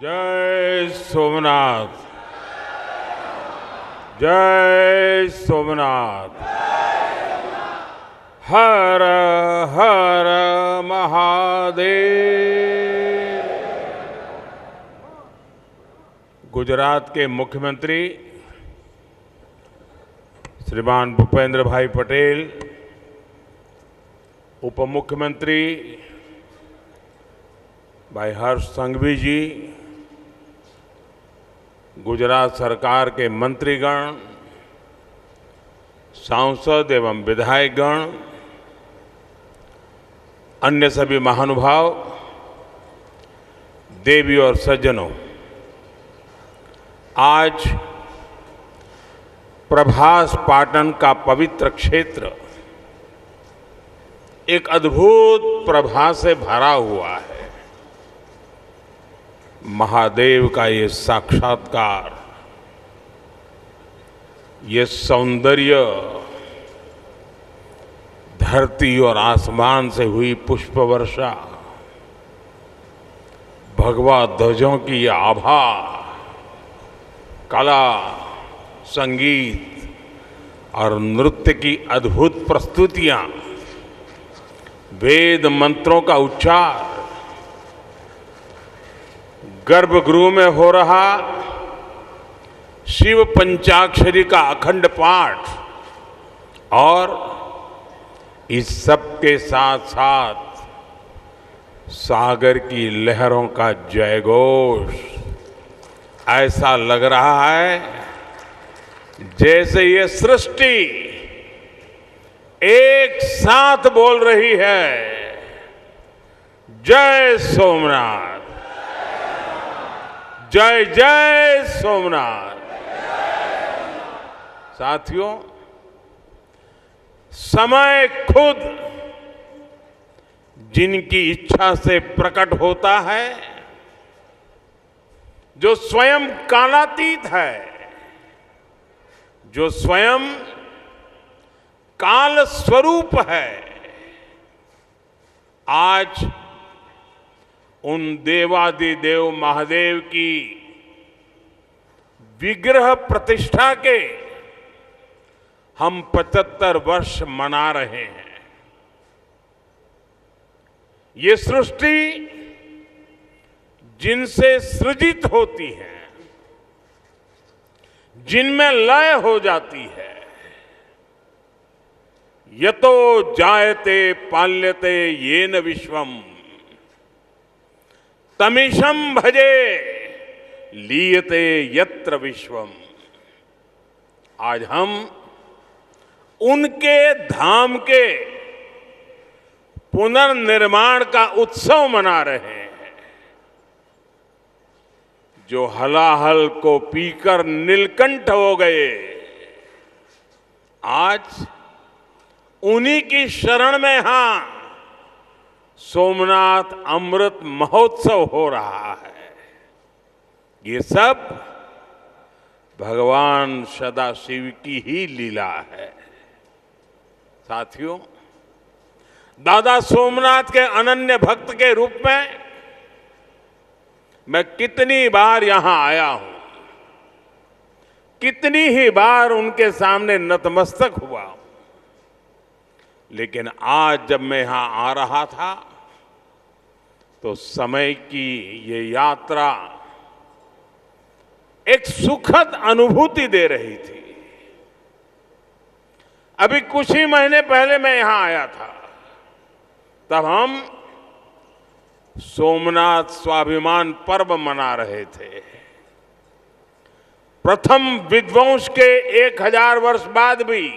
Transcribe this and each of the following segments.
जय सोमनाथ। जय सोमनाथ। हर हर महादेव। गुजरात के मुख्यमंत्री श्रीमान भूपेंद्र भाई पटेल, उप मुख्यमंत्री भाई हर्ष संघवी जी, गुजरात सरकार के मंत्रीगण, सांसद एवं विधायकगण, अन्य सभी महानुभाव, देवी और सज्जनों, आज प्रभास पाटन का पवित्र क्षेत्र एक अद्भुत प्रभा से भरा हुआ है। महादेव का ये साक्षात्कार, ये सौंदर्य, धरती और आसमान से हुई पुष्प वर्षा, भगवा ध्वजों की आभा, कला, संगीत और नृत्य की अद्भुत प्रस्तुतियां, वेद मंत्रों का उच्चार, गर्भगृह में हो रहा शिव पंचाक्षरी का अखंड पाठ और इस सब के साथ साथ सागर की लहरों का जयघोष, ऐसा लग रहा है जैसे ये सृष्टि एक साथ बोल रही है, जय सोमनाथ, जय जय सोमनाथ। साथियों, समय खुद जिनकी इच्छा से प्रकट होता है, जो स्वयं कालातीत है, जो स्वयं काल स्वरूप है, आज उन देवादिदेव महादेव की विग्रह प्रतिष्ठा के हम 75 वर्ष मना रहे हैं। ये सृष्टि जिनसे सृजित होती है, जिनमें लय हो जाती है, यतो जायते पाल्यते येन विश्वम तमीशम भजे लीयते यत्र विश्वम। आज हम उनके धाम के पुनर्निर्माण का उत्सव मना रहे हैं। जो हलाहल को पीकर नीलकंठ हो गए, आज उन्हीं की शरण में यहां सोमनाथ अमृत महोत्सव हो रहा है। ये सब भगवान सदाशिव की ही लीला है। साथियों, दादा सोमनाथ के अनन्य भक्त के रूप में मैं कितनी बार यहां आया हूं, कितनी ही बार उनके सामने नतमस्तक हुआ हूं, लेकिन आज जब मैं यहां आ रहा था तो समय की ये यात्रा एक सुखद अनुभूति दे रही थी। अभी कुछ ही महीने पहले मैं यहां आया था, तब हम सोमनाथ स्वाभिमान पर्व मना रहे थे। प्रथम विध्वंस के 1000 वर्ष बाद भी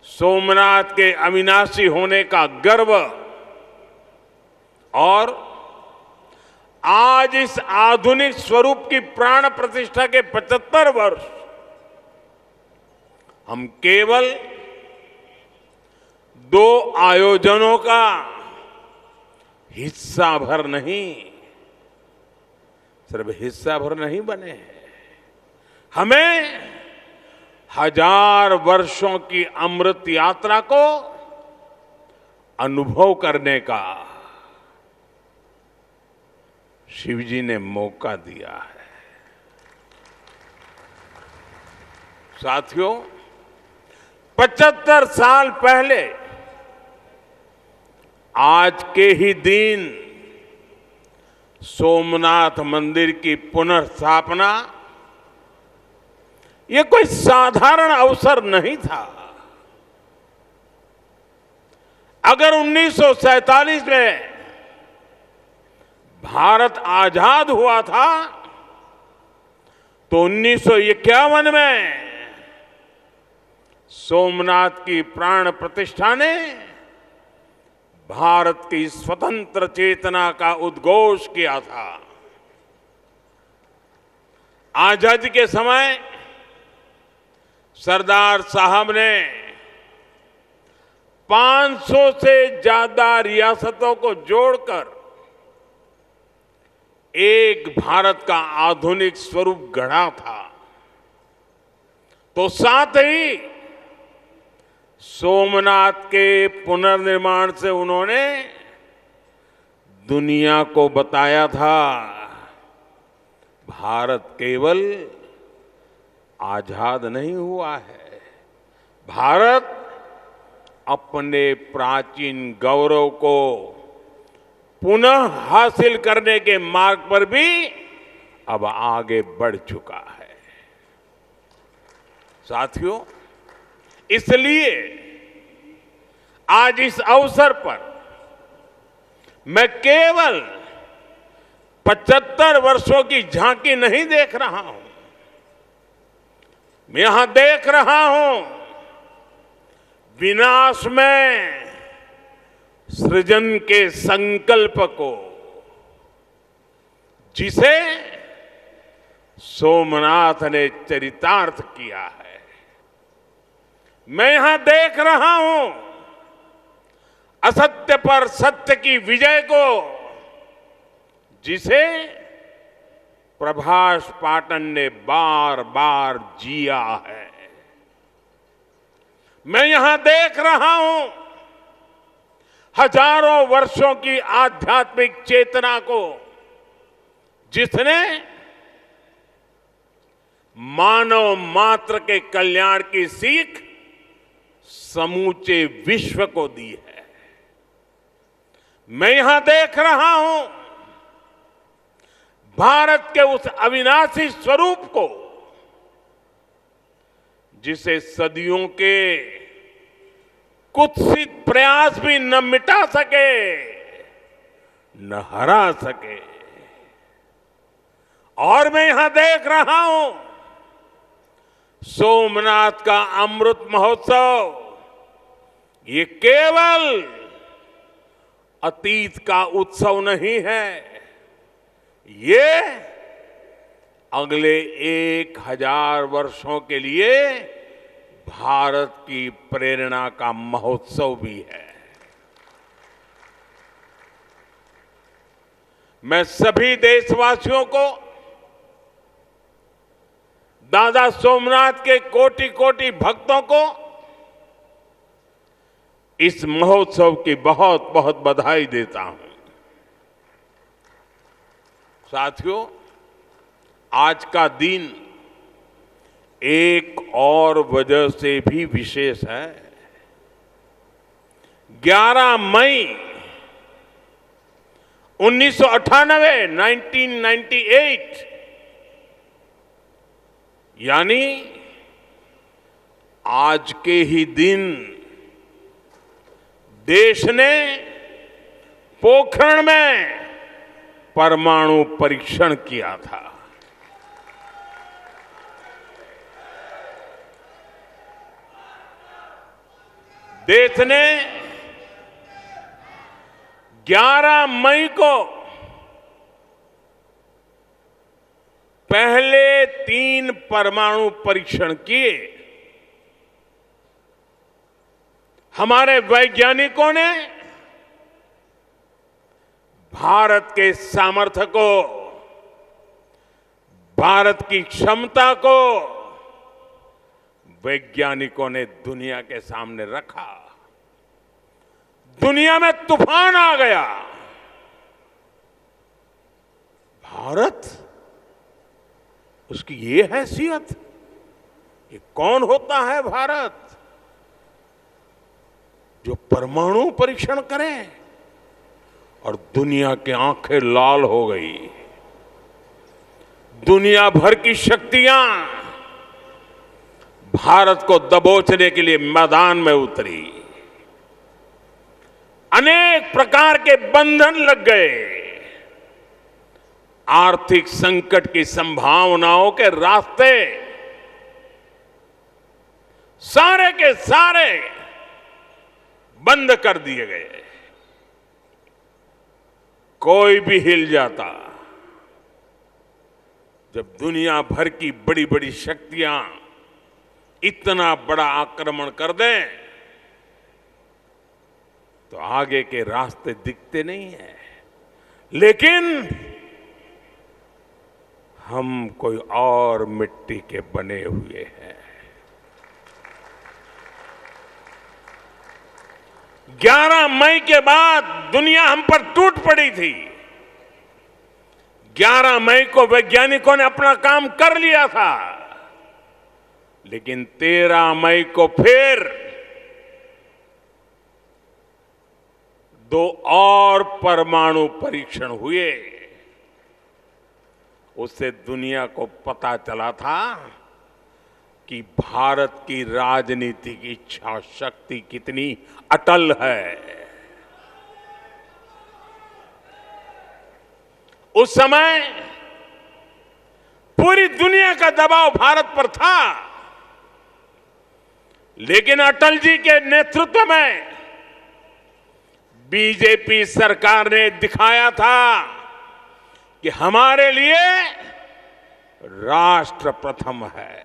सोमनाथ के अविनाशी होने का गर्व और आज इस आधुनिक स्वरूप की प्राण प्रतिष्ठा के 75 वर्ष हम केवल 2 आयोजनों का हिस्सा भर नहीं, सिर्फ हिस्सा भर नहीं बने हैं। हमें 1000 वर्षों की अमृत यात्रा को अनुभव करने का शिवजी ने मौका दिया है। साथियों, 75 साल पहले आज के ही दिन सोमनाथ मंदिर की पुनर्स्थापना ये कोई साधारण अवसर नहीं था। अगर 1947 में भारत आजाद हुआ था तो 1951 में सोमनाथ की प्राण प्रतिष्ठा ने भारत की स्वतंत्र चेतना का उद्घोष किया था। आजादी के समय सरदार साहब ने 500 से ज्यादा रियासतों को जोड़कर एक भारत का आधुनिक स्वरूप गढ़ा था। तो साथ ही सोमनाथ के पुनर्निर्माण से उन्होंने दुनिया को बताया था, भारत केवल आजाद नहीं हुआ है, भारत अपने प्राचीन गौरव को पुनः हासिल करने के मार्ग पर भी अब आगे बढ़ चुका है। साथियों, इसलिए आज इस अवसर पर मैं केवल 75 वर्षों की झांकी नहीं देख रहा हूं, मैं यहां देख रहा हूं विनाश में सृजन के संकल्प को, जिसे सोमनाथ ने चरितार्थ किया है। मैं यहां देख रहा हूं असत्य पर सत्य की विजय को, जिसे प्रभास पाटन ने बार बार जिया है। मैं यहां देख रहा हूं हजारों वर्षों की आध्यात्मिक चेतना को, जिसने मानव मात्र के कल्याण की सीख समूचे विश्व को दी है। मैं यहां देख रहा हूं भारत के उस अविनाशी स्वरूप को, जिसे सदियों के कुत्सित प्रयास भी न मिटा सके, न हरा सके। और मैं यहां देख रहा हूं सोमनाथ का अमृत महोत्सव, ये केवल अतीत का उत्सव नहीं है, ये अगले 1000 वर्षों के लिए भारत की प्रेरणा का महोत्सव भी है। मैं सभी देशवासियों को दादा सोमनाथ के कोटि कोटि भक्तों को इस महोत्सव की बहुत बहुत बधाई देता हूं। साथियों, आज का दिन एक और वजह से भी विशेष है। 11 मई 1998 यानी आज के ही दिन देश ने पोखरण में परमाणु परीक्षण किया था। देश ने 11 मई को पहले 3 परमाणु परीक्षण किए। हमारे वैज्ञानिकों ने भारत के सामर्थ्य को, भारत की क्षमता को वैज्ञानिकों ने दुनिया के सामने रखा। दुनिया में तूफान आ गया। भारत, उसकी ये हैसियत, ये कौन होता है भारत जो परमाणु परीक्षण करे? और दुनिया की आंखें लाल हो गई। दुनिया भर की शक्तियां भारत को दबोचने के लिए मैदान में उतरी। अनेक प्रकार के बंधन लग गए। आर्थिक संकट की संभावनाओं के रास्ते सारे के सारे बंद कर दिए गए। कोई भी हिल जाता। जब दुनिया भर की बड़ी बड़ी शक्तियां इतना बड़ा आक्रमण कर दें तो आगे के रास्ते दिखते नहीं है। लेकिन हम कोई और मिट्टी के बने हुए हैं। 11 मई के बाद दुनिया हम पर टूट पड़ी थी। 11 मई को वैज्ञानिकों ने अपना काम कर लिया था, लेकिन 13 मई को फिर 2 और परमाणु परीक्षण हुए। उससे दुनिया को पता चला था कि भारत की राजनीतिक इच्छा शक्ति कितनी अटल है। उस समय पूरी दुनिया का दबाव भारत पर था, लेकिन अटल जी के नेतृत्व में बीजेपी सरकार ने दिखाया था कि हमारे लिए राष्ट्र प्रथम है।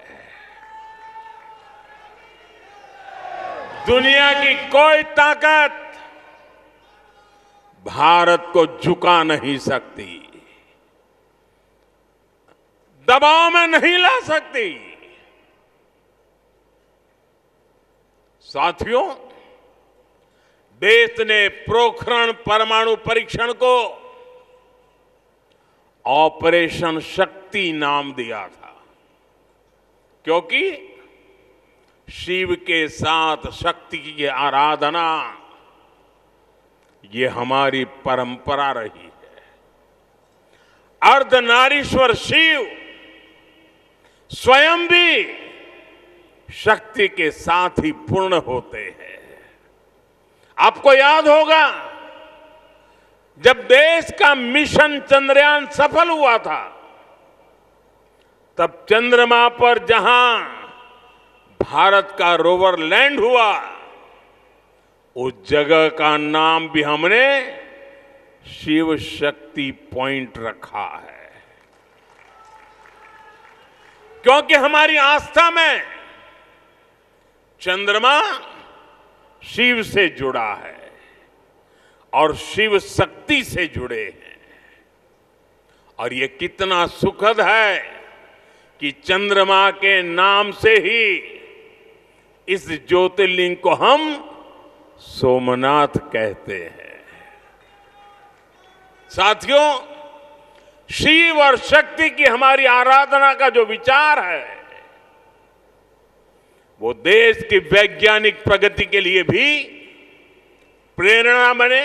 दुनिया की कोई ताकत भारत को झुका नहीं सकती, दबाव में नहीं ला सकती। साथियों, देश ने पोखरण परमाणु परीक्षण को ऑपरेशन शक्ति नाम दिया था, क्योंकि शिव के साथ शक्ति की आराधना ये हमारी परंपरा रही है। अर्धनारीश्वर शिव स्वयं भी शक्ति के साथ ही पूर्ण होते हैं। आपको याद होगा, जब देश का मिशन चंद्रयान सफल हुआ था, तब चंद्रमा पर जहां भारत का रोवर लैंड हुआ, उस जगह का नाम भी हमने शिव शक्ति पॉइंट रखा है, क्योंकि हमारी आस्था में चंद्रमा शिव से जुड़ा है और शिव शक्ति से जुड़े हैं। और ये कितना सुखद है कि चंद्रमा के नाम से ही इस ज्योतिर्लिंग को हम सोमनाथ कहते हैं। साथियों, शिव और शक्ति की हमारी आराधना का जो विचार है, वो देश की वैज्ञानिक प्रगति के लिए भी प्रेरणा बने।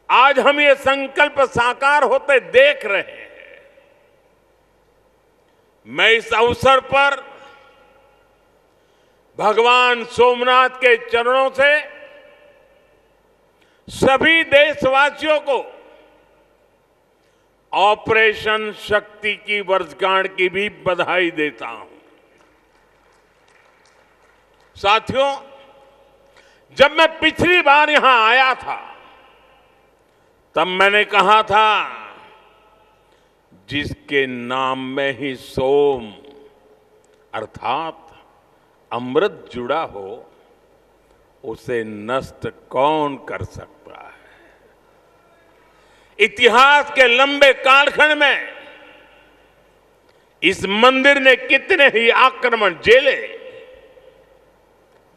आज हम ये संकल्प साकार होते देख रहे हैं। मैं इस अवसर पर भगवान सोमनाथ के चरणों से सभी देशवासियों को ऑपरेशन शक्ति की वर्षगांठ की भी बधाई देता हूं। साथियों, जब मैं पिछली बार यहां आया था, तब मैंने कहा था, जिसके नाम में ही सोम अर्थात अमृत जुड़ा हो, उसे नष्ट कौन कर सकता है। इतिहास के लंबे कालखंड में इस मंदिर ने कितने ही आक्रमण झेले।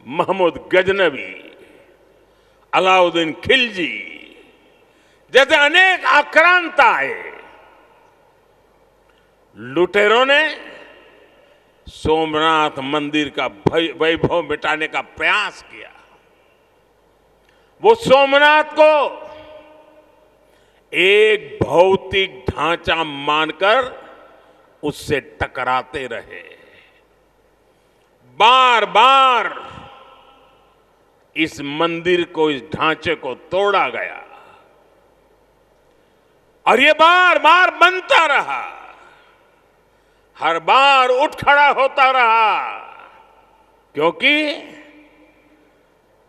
महमूद गजनवी, अलाउद्दीन खिलजी, जैसे अनेक आक्रांता आए, लुटेरों ने सोमनाथ मंदिर का वैभव मिटाने का प्रयास किया। वो सोमनाथ को एक भौतिक ढांचा मानकर उससे टकराते रहे। बार बार इस मंदिर को, इस ढांचे को तोड़ा गया और ये बार बार बनता रहा, हर बार उठ खड़ा होता रहा, क्योंकि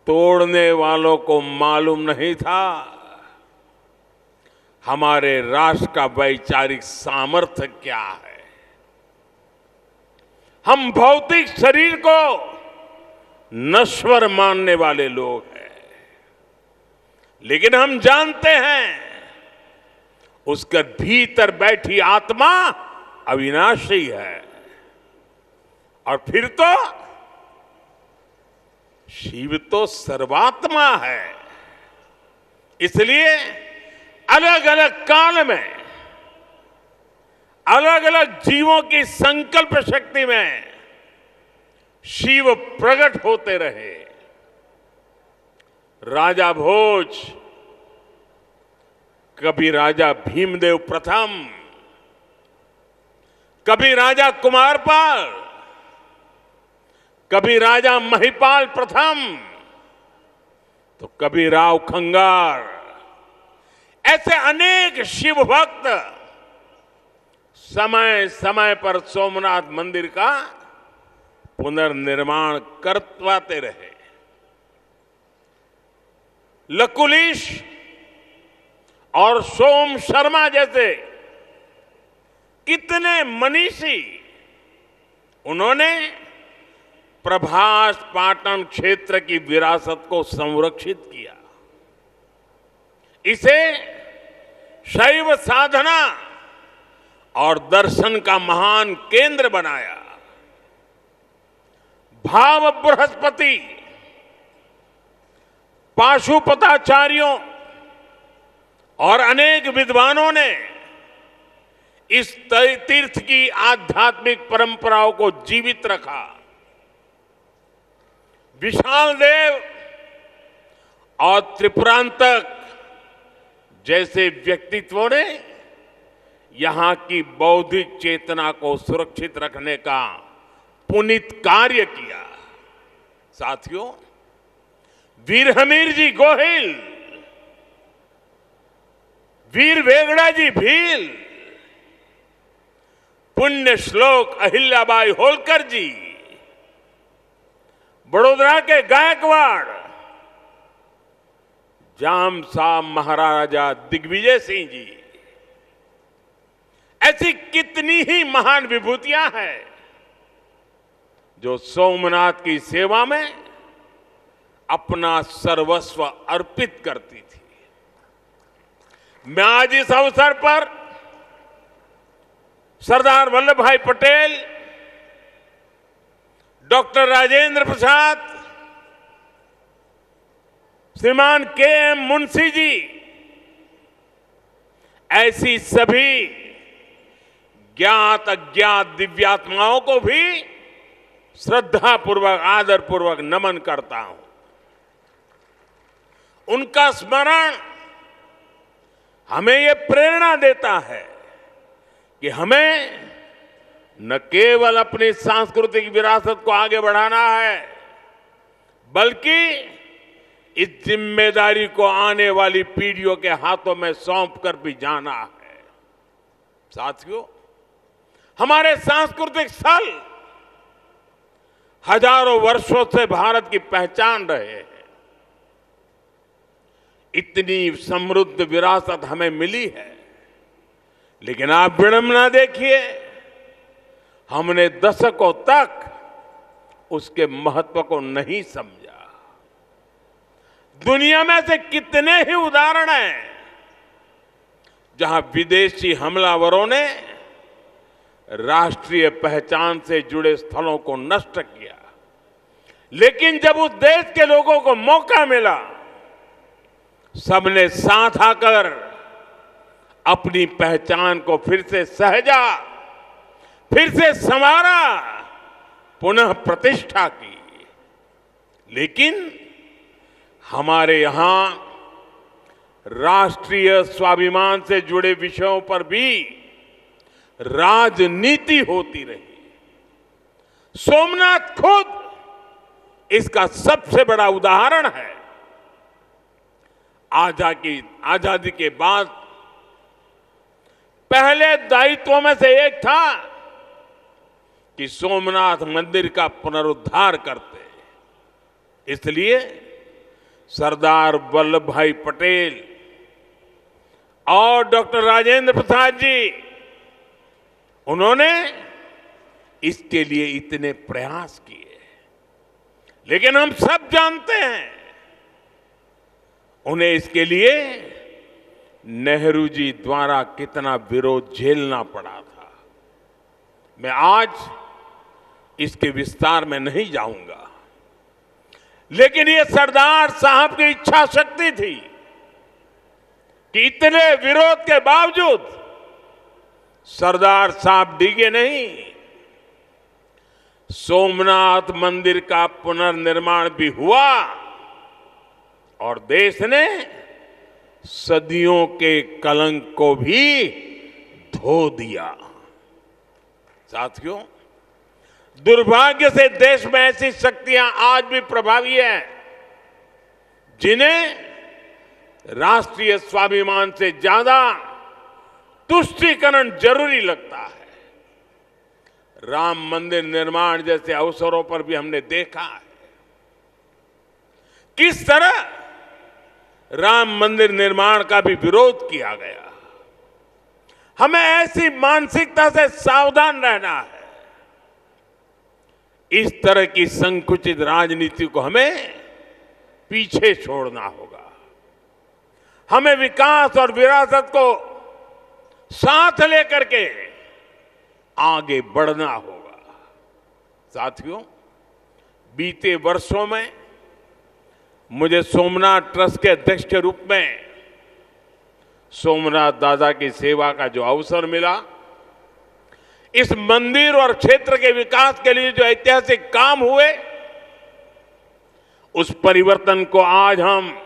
तोड़ने वालों को मालूम नहीं था हमारे राष्ट्र का वैचारिक सामर्थ्य क्या है। हम भौतिक शरीर को नश्वर मानने वाले लोग हैं, लेकिन हम जानते हैं उसके भीतर बैठी आत्मा अविनाशी है। और फिर तो शिव तो सर्वात्मा है। इसलिए अलग अलग काल में अलग अलग जीवों की संकल्प शक्ति में शिव प्रकट होते रहे। राजा भोज, कभी राजा भीमदेव प्रथम, कभी राजा कुमारपाल, कभी राजा महिपाल प्रथम, तो कभी राव खंगार, ऐसे अनेक शिव भक्त समय समय पर सोमनाथ मंदिर का पुनर्निर्माण करवाते रहे। लकुलिश और सोम शर्मा जैसे कितने मनीषी, उन्होंने प्रभास पाटन क्षेत्र की विरासत को संरक्षित किया, इसे शैव साधना और दर्शन का महान केंद्र बनाया। भाव बृहस्पति, पाशुपताचार्यों और अनेक विद्वानों ने इस तीर्थ की आध्यात्मिक परंपराओं को जीवित रखा। विशाल देव और त्रिपुरांतक जैसे व्यक्तित्वों ने यहां की बौद्धिक चेतना को सुरक्षित रखने का पुनीत कार्य किया। साथियों, वीर हमीर जी गोहिल, वीर वेगड़ा जी भील, पुण्य श्लोक अहिल्याबाई होलकर जी, बड़ोदरा के गायकवाड़ जाम साहब महाराजा दिग्विजय सिंह जी, ऐसी कितनी ही महान विभूतियां हैं जो सोमनाथ की सेवा में अपना सर्वस्व अर्पित करती थी। मैं आज इस अवसर पर सरदार वल्लभ भाई पटेल, डॉक्टर राजेंद्र प्रसाद, श्रीमान के.एम. मुंशी जी, ऐसी सभी ज्ञात अज्ञात दिव्यात्माओं को भी श्रद्धा पूर्वक, आदर पूर्वक नमन करता हूं। उनका स्मरण हमें ये प्रेरणा देता है कि हमें न केवल अपनी सांस्कृतिक विरासत को आगे बढ़ाना है, बल्कि इस जिम्मेदारी को आने वाली पीढ़ियों के हाथों में सौंप कर भी जाना है। साथियों, हमारे सांस्कृतिक स्थल हजारों वर्षों से भारत की पहचान रहे हैं। इतनी समृद्ध विरासत हमें मिली है, लेकिन आप विडंबना देखिए, हमने दशकों तक उसके महत्व को नहीं समझा। दुनिया में से कितने ही उदाहरण हैं जहां विदेशी हमलावरों ने राष्ट्रीय पहचान से जुड़े स्थलों को नष्ट किया, लेकिन जब उस देश के लोगों को मौका मिला, सबने साथ आकर अपनी पहचान को फिर से सहजा, फिर से संवारा, पुनः प्रतिष्ठा की। लेकिन हमारे यहां राष्ट्रीय स्वाभिमान से जुड़े विषयों पर भी राजनीति होती रही। सोमनाथ खुद इसका सबसे बड़ा उदाहरण है। आजादी के बाद पहले दायित्वों में से एक था कि सोमनाथ मंदिर का पुनरुद्धार करते। इसलिए सरदार वल्लभ भाई पटेल और डॉक्टर राजेंद्र प्रसाद जी, उन्होंने इसके लिए इतने प्रयास किए। लेकिन हम सब जानते हैं उन्हें इसके लिए नेहरू जी द्वारा कितना विरोध झेलना पड़ा था। मैं आज इसके विस्तार में नहीं जाऊंगा, लेकिन ये सरदार साहब की इच्छा शक्ति थी कि इतने विरोध के बावजूद सरदार साहब डिगे नहीं। सोमनाथ मंदिर का पुनर्निर्माण भी हुआ और देश ने सदियों के कलंक को भी धो दिया। साथियों, दुर्भाग्य से देश में ऐसी शक्तियां आज भी प्रभावी हैं जिन्हें राष्ट्रीय स्वाभिमान से ज्यादा तुष्टीकरण जरूरी लगता है। राम मंदिर निर्माण जैसे अवसरों पर भी हमने देखा है किस तरह राम मंदिर निर्माण का भी विरोध किया गया। हमें ऐसी मानसिकता से सावधान रहना है। इस तरह की संकुचित राजनीति को हमें पीछे छोड़ना होगा। हमें विकास और विरासत को साथ लेकर के आगे बढ़ना होगा। साथियों, बीते वर्षों में मुझे सोमनाथ ट्रस्ट के अध्यक्ष के रूप में सोमनाथ दादा की सेवा का जो अवसर मिला, इस मंदिर और क्षेत्र के विकास के लिए जो ऐतिहासिक काम हुए, उस परिवर्तन को आज हम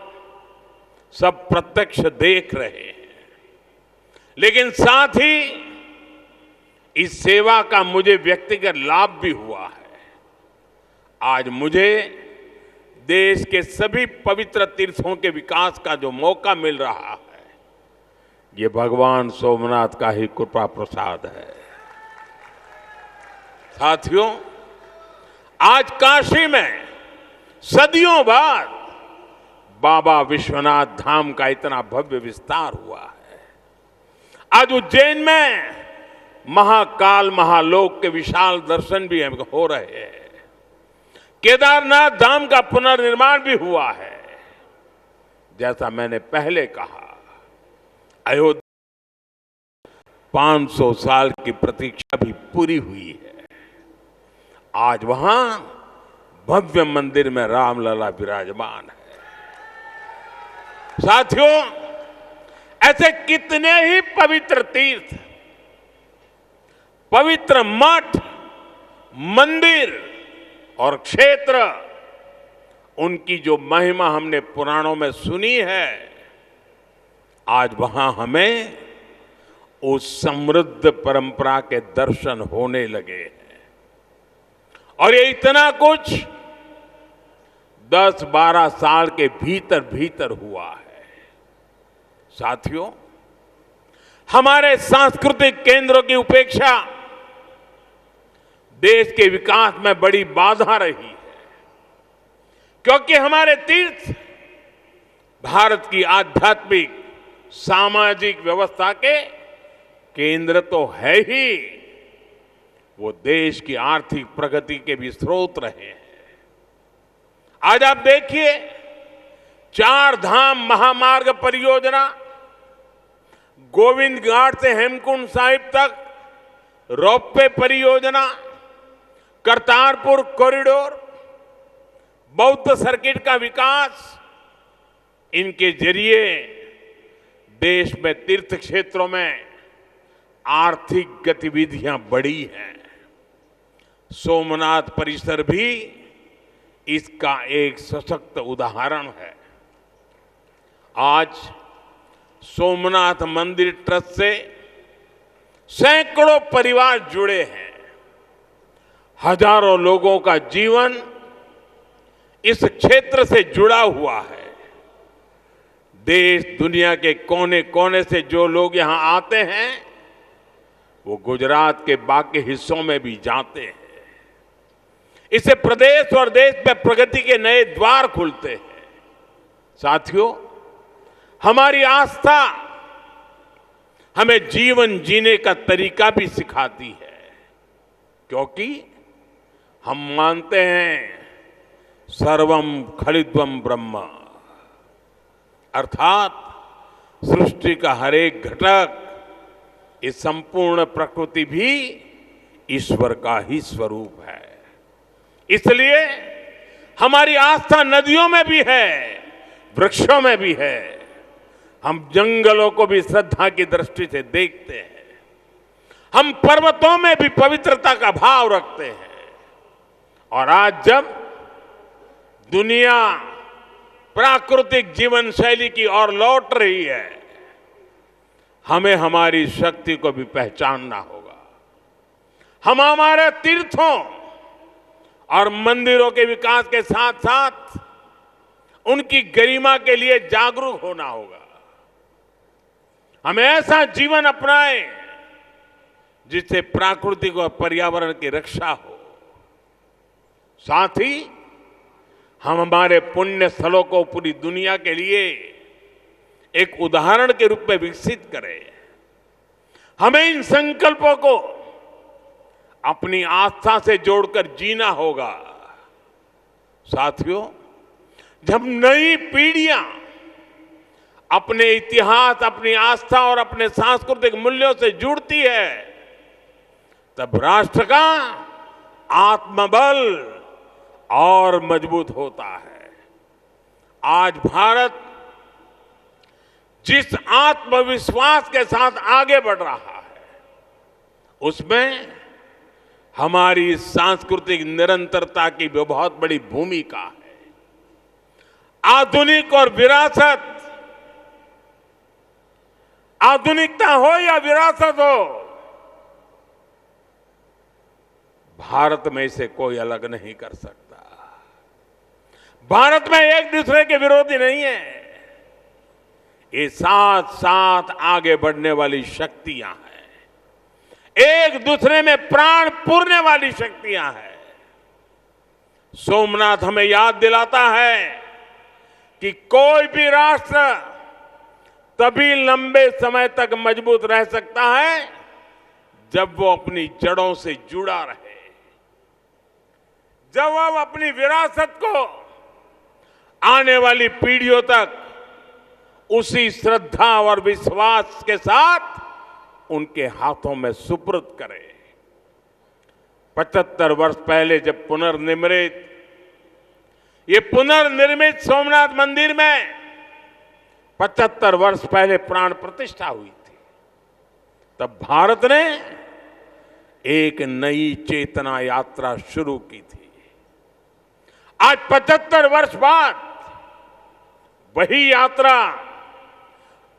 सब प्रत्यक्ष देख रहे हैं। लेकिन साथ ही इस सेवा का मुझे व्यक्तिगत लाभ भी हुआ है। आज मुझे देश के सभी पवित्र तीर्थों के विकास का जो मौका मिल रहा है, ये भगवान सोमनाथ का ही कृपा प्रसाद है। साथियों, आज काशी में सदियों बाद बाबा विश्वनाथ धाम का इतना भव्य विस्तार हुआ है। आज उज्जैन में महाकाल महालोक के विशाल दर्शन भी हो रहे हैं। केदारनाथ धाम का पुनर्निर्माण भी हुआ है। जैसा मैंने पहले कहा, अयोध्या 500 साल की प्रतीक्षा भी पूरी हुई है। आज वहां भव्य मंदिर में रामलला विराजमान है। साथियों, ऐसे कितने ही पवित्र तीर्थ, पवित्र मठ, मंदिर और क्षेत्र, उनकी जो महिमा हमने पुराणों में सुनी है, आज वहां हमें उस समृद्ध परंपरा के दर्शन होने लगे हैं। और ये इतना कुछ 10-12 साल के भीतर भीतर हुआ है। साथियों, हमारे सांस्कृतिक केंद्रों की उपेक्षा देश के विकास में बड़ी बाधा रही है, क्योंकि हमारे तीर्थ भारत की आध्यात्मिक सामाजिक व्यवस्था के केंद्र तो है ही, वो देश की आर्थिक प्रगति के भी स्रोत रहे हैं। आज आप देखिए, 4 धाम महामार्ग परियोजना, गोविंद घाट से हेमकुंड साहिब तक रोपवे परियोजना, करतारपुर कॉरिडोर, बौद्ध सर्किट का विकास, इनके जरिए देश में तीर्थ क्षेत्रों में आर्थिक गतिविधियां बढ़ी हैं। सोमनाथ परिसर भी इसका एक सशक्त उदाहरण है। आज सोमनाथ मंदिर ट्रस्ट से सैकड़ों परिवार जुड़े हैं। हजारों लोगों का जीवन इस क्षेत्र से जुड़ा हुआ है। देश दुनिया के कोने कोने से जो लोग यहां आते हैं वो गुजरात के बाकी हिस्सों में भी जाते हैं। इससे प्रदेश और देश में प्रगति के नए द्वार खुलते हैं। साथियों, हमारी आस्था हमें जीवन जीने का तरीका भी सिखाती है, क्योंकि हम मानते हैं सर्वम खलिद्वम ब्रह्म, अर्थात सृष्टि का हर एक घटक, इस संपूर्ण प्रकृति भी ईश्वर का ही स्वरूप है। इसलिए हमारी आस्था नदियों में भी है, वृक्षों में भी है। हम जंगलों को भी श्रद्धा की दृष्टि से देखते हैं। हम पर्वतों में भी पवित्रता का भाव रखते हैं। और आज जब दुनिया प्राकृतिक जीवन शैली की ओर लौट रही है, हमें हमारी शक्ति को भी पहचानना होगा। हम हमारे तीर्थों और मंदिरों के विकास के साथ साथ उनकी गरिमा के लिए जागरूक होना होगा। हमें ऐसा जीवन अपनाएं जिससे प्राकृतिक और पर्यावरण की रक्षा हो। साथ ही हम हमारे पुण्य स्थलों को पूरी दुनिया के लिए एक उदाहरण के रूप में विकसित करें। हमें इन संकल्पों को अपनी आस्था से जोड़कर जीना होगा। साथियों, जब नई पीढ़ियां अपने इतिहास, अपनी आस्था और अपने सांस्कृतिक मूल्यों से जुड़ती है, तब राष्ट्र का आत्मबल और मजबूत होता है। आज भारत जिस आत्मविश्वास के साथ आगे बढ़ रहा है, उसमें हमारी सांस्कृतिक निरंतरता की भी बहुत बड़ी भूमिका है। आधुनिक और विरासत, आधुनिकता हो या विरासत हो, भारत में इसे कोई अलग नहीं कर सकता। भारत में एक दूसरे के विरोधी नहीं है। ये साथ साथ आगे बढ़ने वाली शक्तियां हैं, एक दूसरे में प्राण पूरने वाली शक्तियां हैं। सोमनाथ हमें याद दिलाता है कि कोई भी राष्ट्र तभी लंबे समय तक मजबूत रह सकता है जब वो अपनी जड़ों से जुड़ा रहे, जब वो अपनी विरासत को आने वाली पीढ़ियों तक उसी श्रद्धा और विश्वास के साथ उनके हाथों में सुपुर्द करे। 75 वर्ष पहले जब ये पुनर्निर्मित सोमनाथ मंदिर में 75 वर्ष पहले प्राण प्रतिष्ठा हुई थी, तब भारत ने एक नई चेतना यात्रा शुरू की थी। आज 75 वर्ष बाद वही यात्रा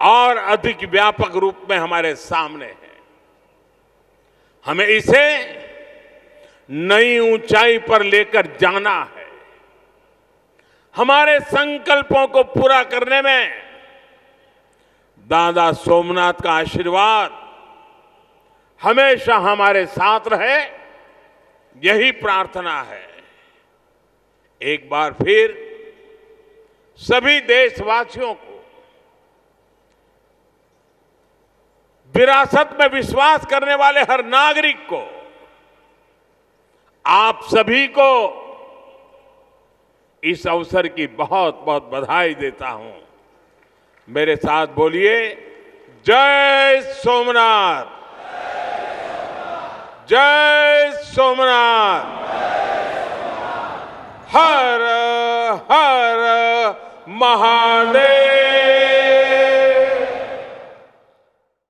और अधिक व्यापक रूप में हमारे सामने है। हमें इसे नई ऊंचाई पर लेकर जाना है। हमारे संकल्पों को पूरा करने में दादा सोमनाथ का आशीर्वाद हमेशा हमारे साथ रहे, यही प्रार्थना है। एक बार फिर सभी देशवासियों को विरासत में विश्वास करने वाले हर नागरिक को, आप सभी को इस अवसर की बहुत बहुत बधाई देता हूं। मेरे साथ बोलिए, जय सोमनाथ, जय सोमनाथ, हर हर महादेव।